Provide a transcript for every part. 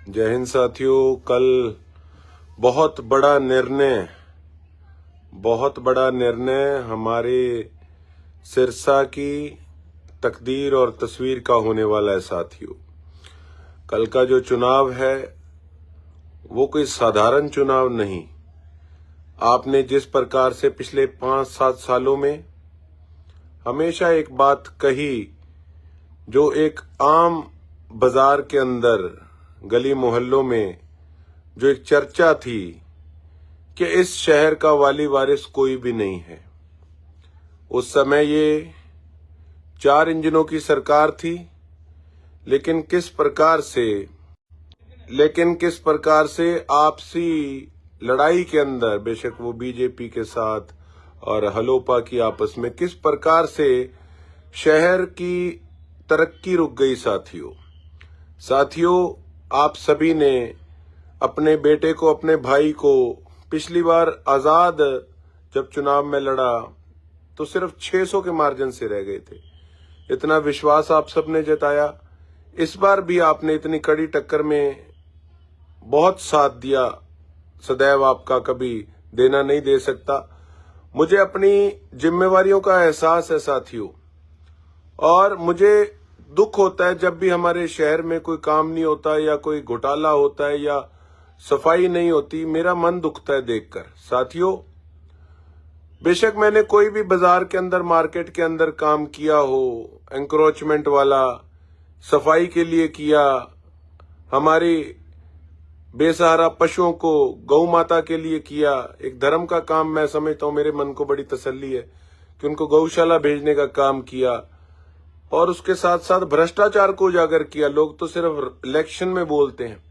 जय हिंद साथियों। कल बहुत बड़ा निर्णय हमारे सिरसा की तकदीर और तस्वीर का होने वाला है साथियों। कल का जो चुनाव है वो कोई साधारण चुनाव नहीं। आपने जिस प्रकार से पिछले 5-7 सालों में हमेशा एक बात कही, जो एक आम बाजार के अंदर गली मोहल्लों में जो एक चर्चा थी कि इस शहर का वाली वारिस कोई भी नहीं है। उस समय ये 4 इंजनों की सरकार थी, लेकिन किस प्रकार से आपसी लड़ाई के अंदर, बेशक वो बीजेपी के साथ और हलोपा की आपस में, किस प्रकार से शहर की तरक्की रुक गई साथियों। आप सभी ने अपने बेटे को, अपने भाई को, पिछली बार आजाद जब चुनाव में लड़ा तो सिर्फ 600 के मार्जिन से रह गए थे। इतना विश्वास आप सबने जताया। इस बार भी आपने इतनी कड़ी टक्कर में बहुत साथ दिया। सदैव आपका कभी देना नहीं दे सकता। मुझे अपनी जिम्मेवारियों का एहसास है साथियों, और मुझे दुख होता है जब भी हमारे शहर में कोई काम नहीं होता या कोई घोटाला होता है या सफाई नहीं होती। मेरा मन दुखता है देखकर साथियों। बेशक मैंने कोई भी बाजार के अंदर, मार्केट के अंदर काम किया हो, एंक्रोचमेंट वाला, सफाई के लिए किया, हमारी बेसहारा पशुओं को, गौ माता के लिए किया। एक धर्म का काम मैं समझता हूं, मेरे मन को बड़ी तसल्ली है कि उनको गौशाला भेजने का काम किया, और उसके साथ साथ भ्रष्टाचार को उजागर किया। लोग तो सिर्फ इलेक्शन में बोलते हैं।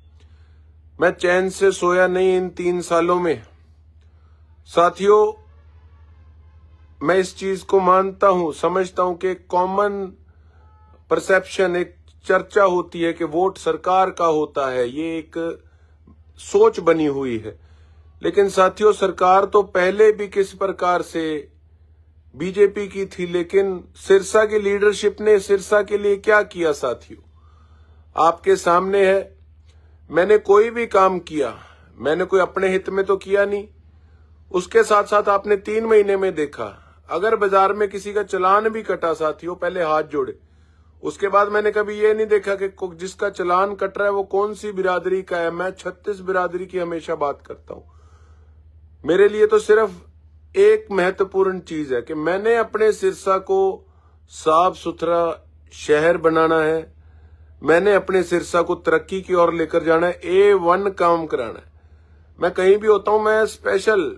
मैं चैन से सोया नहीं इन 3 सालों में साथियों। मैं इस चीज को मानता हूं, समझता हूं कि कॉमन परसेप्शन, एक चर्चा होती है कि वोट सरकार का होता है, ये एक सोच बनी हुई है। लेकिन साथियों, सरकार तो पहले भी किस प्रकार से बीजेपी की थी, लेकिन सिरसा की लीडरशिप ने सिरसा के लिए क्या किया साथियों, आपके सामने है। मैंने कोई भी काम किया, मैंने कोई अपने हित में तो किया नहीं। उसके साथ साथ आपने 3 महीने में देखा, अगर बाजार में किसी का चालान भी कटा साथियों, पहले हाथ जोड़े। उसके बाद मैंने कभी ये नहीं देखा कि जिसका चालान कट रहा है वो कौन सी बिरादरी का है। मैं 36 बिरादरी की हमेशा बात करता हूं। मेरे लिए तो सिर्फ एक महत्वपूर्ण चीज है कि मैंने अपने सिरसा को साफ सुथरा शहर बनाना है। मैंने अपने सिरसा को तरक्की की ओर लेकर जाना है, A1 काम कराना है। मैं कहीं भी होता हूं, मैं स्पेशल,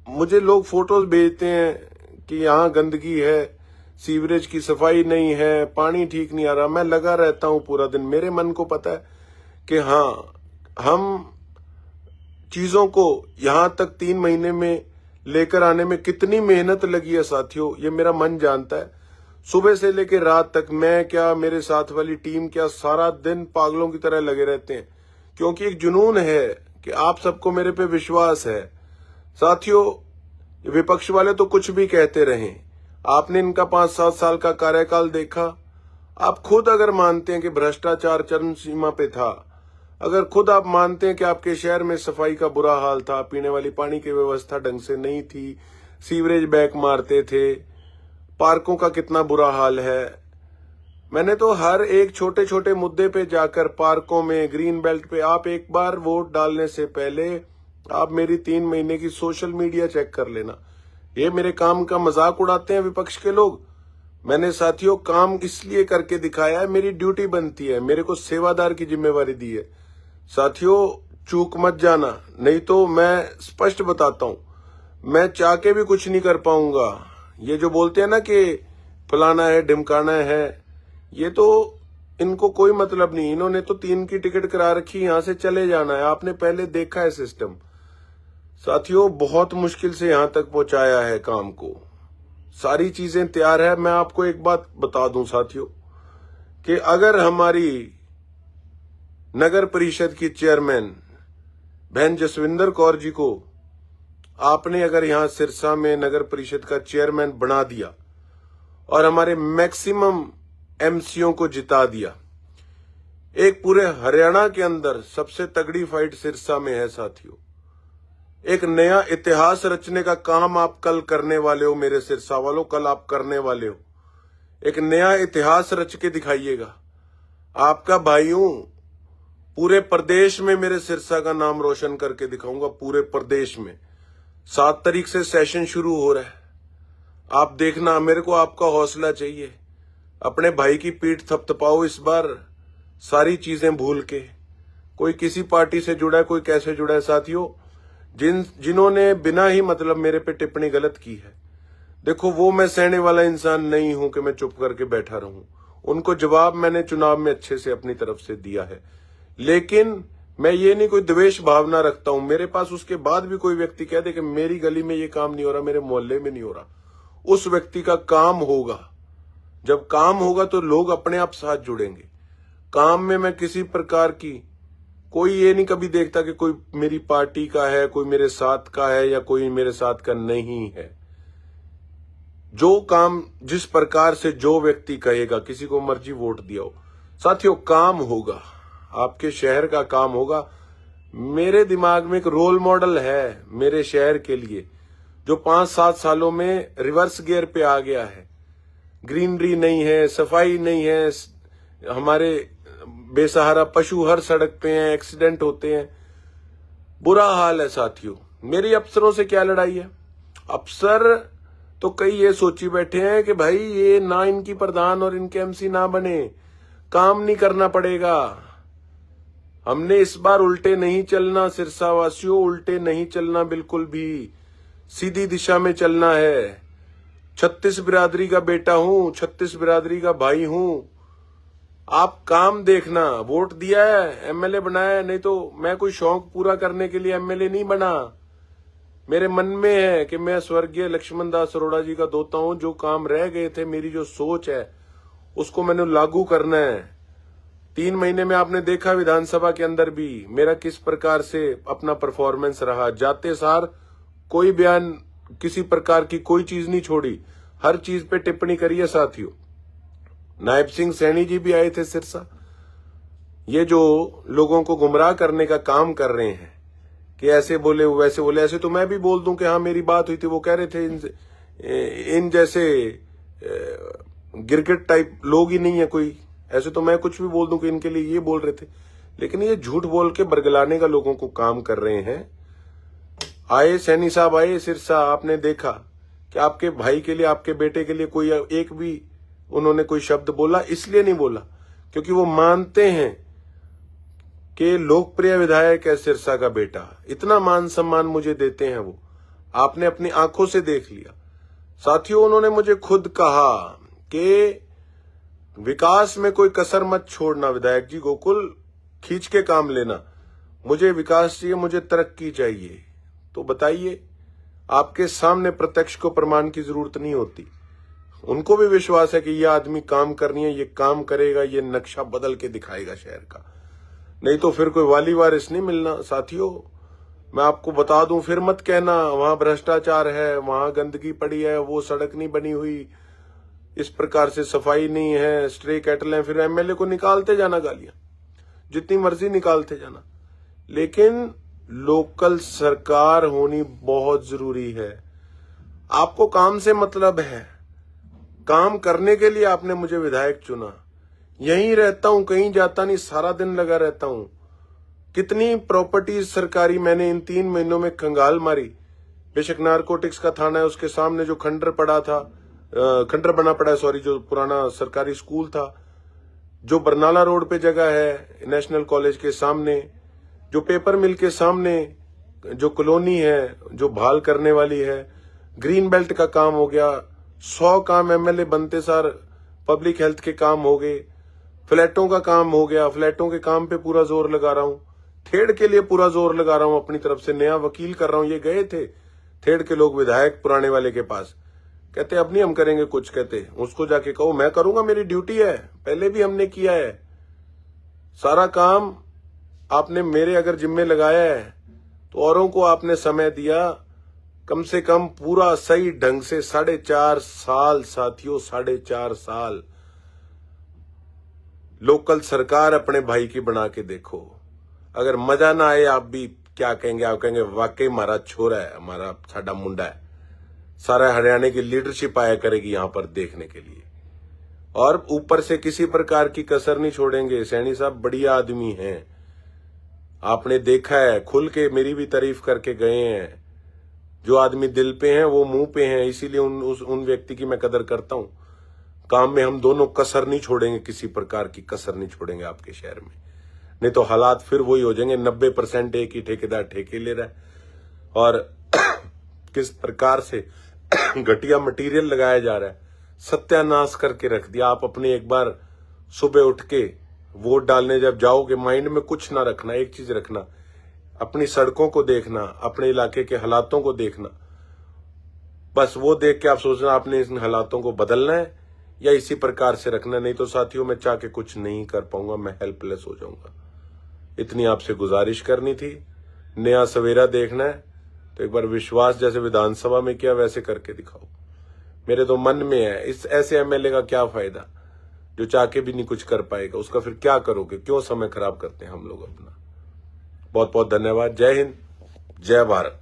मुझे लोग फोटोज भेजते हैं कि यहाँ गंदगी है, सीवरेज की सफाई नहीं है, पानी ठीक नहीं आ रहा। मैं लगा रहता हूं पूरा दिन। मेरे मन को पता है कि हाँ, हम चीजों को यहां तक 3 महीने में लेकर आने में कितनी मेहनत लगी है साथियों, ये मेरा मन जानता है। सुबह से लेकर रात तक मैं क्या, मेरे साथ वाली टीम क्या, सारा दिन पागलों की तरह लगे रहते हैं, क्योंकि एक जुनून है कि आप सबको मेरे पे विश्वास है साथियों। विपक्ष वाले तो कुछ भी कहते रहे, आपने इनका 5-7 साल का कार्यकाल देखा। आप खुद अगर मानते हैं कि भ्रष्टाचार चरम सीमा पे था, अगर खुद आप मानते हैं कि आपके शहर में सफाई का बुरा हाल था, पीने वाली पानी की व्यवस्था ढंग से नहीं थी, सीवरेज बैक मारते थे, पार्कों का कितना बुरा हाल है, मैंने तो हर एक छोटे छोटे मुद्दे पे जाकर, पार्कों में, ग्रीन बेल्ट पे, आप एक बार वोट डालने से पहले आप मेरी 3 महीने की सोशल मीडिया चेक कर लेना। ये मेरे काम का मजाक उड़ाते हैं विपक्ष के लोग। मैंने साथियों काम इसलिए करके दिखाया है, मेरी ड्यूटी बनती है, मेरे को सेवादार की जिम्मेवारी दी है साथियों। चूक मत जाना, नहीं तो मैं स्पष्ट बताता हूं, मैं चाह के भी कुछ नहीं कर पाऊंगा। ये जो बोलते हैं ना कि फलाना है, ढिमकाना है, ये तो इनको कोई मतलब नहीं। इन्होंने तो 3 की टिकट करा रखी, यहां से चले जाना है। आपने पहले देखा है सिस्टम साथियों, बहुत मुश्किल से यहां तक पहुंचाया है काम को। सारी चीजें तैयार है। मैं आपको एक बात बता दूं साथियों कि अगर हमारी नगर परिषद की चेयरमैन बहन जसविंदर कौर जी को आपने अगर यहां सिरसा में नगर परिषद का चेयरमैन बना दिया और हमारे मैक्सिमम एमसीओ को जिता दिया, एक पूरे हरियाणा के अंदर सबसे तगड़ी फाइट सिरसा में है साथियों। एक नया इतिहास रचने का काम आप कल करने वाले हो मेरे सिरसा वालों, कल आप करने वाले हो। एक नया इतिहास रच के दिखाइएगा। आपका भाई हूं, पूरे प्रदेश में मेरे सिरसा का नाम रोशन करके दिखाऊंगा, पूरे प्रदेश में। 7 तारीख से सेशन शुरू हो रहा है, आप देखना। मेरे को आपका हौसला चाहिए। अपने भाई की पीठ थपथपाओ इस बार, सारी चीजें भूल के। कोई किसी पार्टी से जुड़ा है, कोई कैसे जुड़ा है साथियों। जिन्होंने बिना ही मतलब मेरे पे टिप्पणी गलत की है, देखो वो मैं सहने वाला इंसान नहीं हूं कि मैं चुप करके बैठा रहूं। उनको जवाब मैंने चुनाव में अच्छे से अपनी तरफ से दिया है। लेकिन मैं ये नहीं कोई द्वेष भावना रखता हूं। मेरे पास उसके बाद भी कोई व्यक्ति कह दे कि मेरी गली में ये काम नहीं हो रहा, मेरे मोहल्ले में नहीं हो रहा, उस व्यक्ति का काम होगा। जब काम होगा तो लोग अपने आप साथ जुड़ेंगे। काम में मैं किसी प्रकार की कोई ये नहीं कभी देखता कि कोई मेरी पार्टी का है, कोई मेरे साथ का है या कोई मेरे साथ का नहीं है। जो काम जिस प्रकार से जो व्यक्ति कहेगा, किसी को मर्जी वोट दिया हो साथियों, काम होगा, आपके शहर का काम होगा। मेरे दिमाग में एक रोल मॉडल है मेरे शहर के लिए, जो 5-7 सालों में रिवर्स गियर पे आ गया है। ग्रीनरी नहीं है, सफाई नहीं है, हमारे बेसहारा पशु हर सड़क पे हैं, एक्सीडेंट होते हैं, बुरा हाल है साथियों। मेरी अफसरों से क्या लड़ाई है? अफसर तो कई ये सोची बैठे हैं कि भाई ये ना इनकी प्रधान और इनके एमसी ना बने, काम नहीं करना पड़ेगा। हमने इस बार उल्टे नहीं चलना सिरसा वासियों, उल्टे नहीं चलना, बिल्कुल भी सीधी दिशा में चलना है। 36 बिरादरी का बेटा हूं, 36 बिरादरी का भाई हूं। आप काम देखना। वोट दिया है, एमएलए बनाया है, नहीं तो मैं कोई शौक पूरा करने के लिए एमएलए नहीं बना। मेरे मन में है कि मैं स्वर्गीय लक्ष्मण दास अरोड़ा जी का दोता हूं। जो काम रह गए थे, मेरी जो सोच है उसको मैंने लागू करना है। 3 महीने में आपने देखा विधानसभा के अंदर भी मेरा किस प्रकार से अपना परफॉर्मेंस रहा। जाते सार कोई बयान, किसी प्रकार की कोई चीज नहीं छोड़ी, हर चीज पे टिप्पणी करी है साथियों। नायब सिंह सैनी जी भी आए थे सिरसा। ये जो लोगों को गुमराह करने का काम कर रहे हैं कि ऐसे बोले वैसे बोले, ऐसे तो मैं भी बोल दूं कि हाँ मेरी बात हुई थी। वो कह रहे थे इन जैसे गिरगिट टाइप लोग ही नहीं है कोई, ऐसे तो मैं कुछ भी बोल दूं कि इनके लिए ये बोल रहे थे। लेकिन ये झूठ बोल के बरगलाने का लोगों को काम कर रहे हैं। आए सैनी साहब आए सिरसा, आपने देखा कि आपके भाई के लिए, आपके बेटे के लिए कोई एक भी उन्होंने कोई शब्द बोला? इसलिए नहीं बोला क्योंकि वो मानते हैं कि लोकप्रिय विधायक है सिरसा का बेटा। इतना मान सम्मान मुझे देते हैं वो, आपने अपनी आंखों से देख लिया साथियों। उन्होंने मुझे खुद कहा कि विकास में कोई कसर मत छोड़ना विधायक जी, गोकुल खींच के काम लेना। मुझे विकास चाहिए, मुझे तरक्की चाहिए। तो बताइए, आपके सामने प्रत्यक्ष को प्रमाण की जरूरत नहीं होती। उनको भी विश्वास है कि यह आदमी काम करनी है, ये काम करेगा, ये नक्शा बदल के दिखाएगा शहर का। नहीं तो फिर कोई वाली वारिस नहीं मिलना साथियों। मैं आपको बता दूं, फिर मत कहना वहां भ्रष्टाचार है, वहां गंदगी पड़ी है, वो सड़क नहीं बनी हुई, इस प्रकार से सफाई नहीं है, स्ट्रे कैटल है। फिर एमएलए को निकालते जाना गालियां, जितनी मर्जी निकालते जाना। लेकिन लोकल सरकार होनी बहुत जरूरी है। आपको काम से मतलब है, काम करने के लिए आपने मुझे विधायक चुना। यहीं रहता हूं, कहीं जाता नहीं, सारा दिन लगा रहता हूं। कितनी प्रॉपर्टीज सरकारी मैंने इन 3 महीनों में कंगाल मारी। बेशक नारकोटिक्स का थाना है, उसके सामने जो खंडर बना पड़ा है, सॉरी, जो पुराना सरकारी स्कूल था, जो बरनाला रोड पे जगह है नेशनल कॉलेज के सामने, जो पेपर मिल के सामने जो कॉलोनी है जो भाल करने वाली है, ग्रीन बेल्ट का काम हो गया। 100 काम एमएलए बनते सार पब्लिक हेल्थ के काम हो गए, फ्लैटों का काम हो गया। फ्लैटों के काम पे पूरा जोर लगा रहा हूं, थेड़ के लिए पूरा जोर लगा रहा हूं, अपनी तरफ से नया वकील कर रहा हूं। ये गए थे थेड़ के लोग विधायक पुराने वाले के पास, कहते अब नहीं हम करेंगे कुछ। कहते उसको जाके कहो मैं करूंगा, मेरी ड्यूटी है, पहले भी हमने किया है। सारा काम आपने मेरे अगर जिम्मे लगाया है तो औरों को आपने समय दिया, कम से कम पूरा सही ढंग से 4.5 साल साथियों, 4.5 साल। लोकल सरकार अपने भाई की बना के देखो। अगर मजा ना आए आप भी क्या कहेंगे, आप कहेंगे वाकई हमारा छोरा है, हमारा साडा मुंडा है। सारा हरियाणा की लीडरशिप आया करेगी यहां पर देखने के लिए, और ऊपर से किसी प्रकार की कसर नहीं छोड़ेंगे। सैनी साहब बढ़िया आदमी हैं, आपने देखा है, खुल के मेरी भी तारीफ करके गए हैं। जो आदमी दिल पे हैं वो मुंह पे हैं, इसीलिए उन व्यक्ति की मैं कदर करता हूं। काम में हम दोनों कसर नहीं छोड़ेंगे, किसी प्रकार की कसर नहीं छोड़ेंगे आपके शहर में, नहीं तो हालात फिर वही हो जाएंगे। 90% एक ही ठेकेदार ठेके ले रहा है, और किस प्रकार से घटिया मटेरियल लगाया जा रहा है, सत्यानाश करके रख दिया। आप अपने एक बार सुबह उठ के वोट डालने जब जाओगे, माइंड में कुछ ना रखना, एक चीज रखना, अपनी सड़कों को देखना, अपने इलाके के हालातों को देखना। बस वो देख के आप सोचना आपने इन हालातों को बदलना है या इसी प्रकार से रखना। नहीं तो साथियों मैं चाह के कुछ नहीं कर पाऊंगा, मैं हेल्पलेस हो जाऊंगा। इतनी आपसे गुजारिश करनी थी। नया सवेरा देखना है तो एक बार विश्वास जैसे विधानसभा में किया वैसे करके दिखाओ। मेरे तो मन में है, इस ऐसे एमएलए का क्या फायदा जो चाह के भी नहीं कुछ कर पाएगा, उसका फिर क्या करोगे? क्यों समय खराब करते हैं हम लोग अपना। बहुत बहुत धन्यवाद। जय हिंद, जय भारत।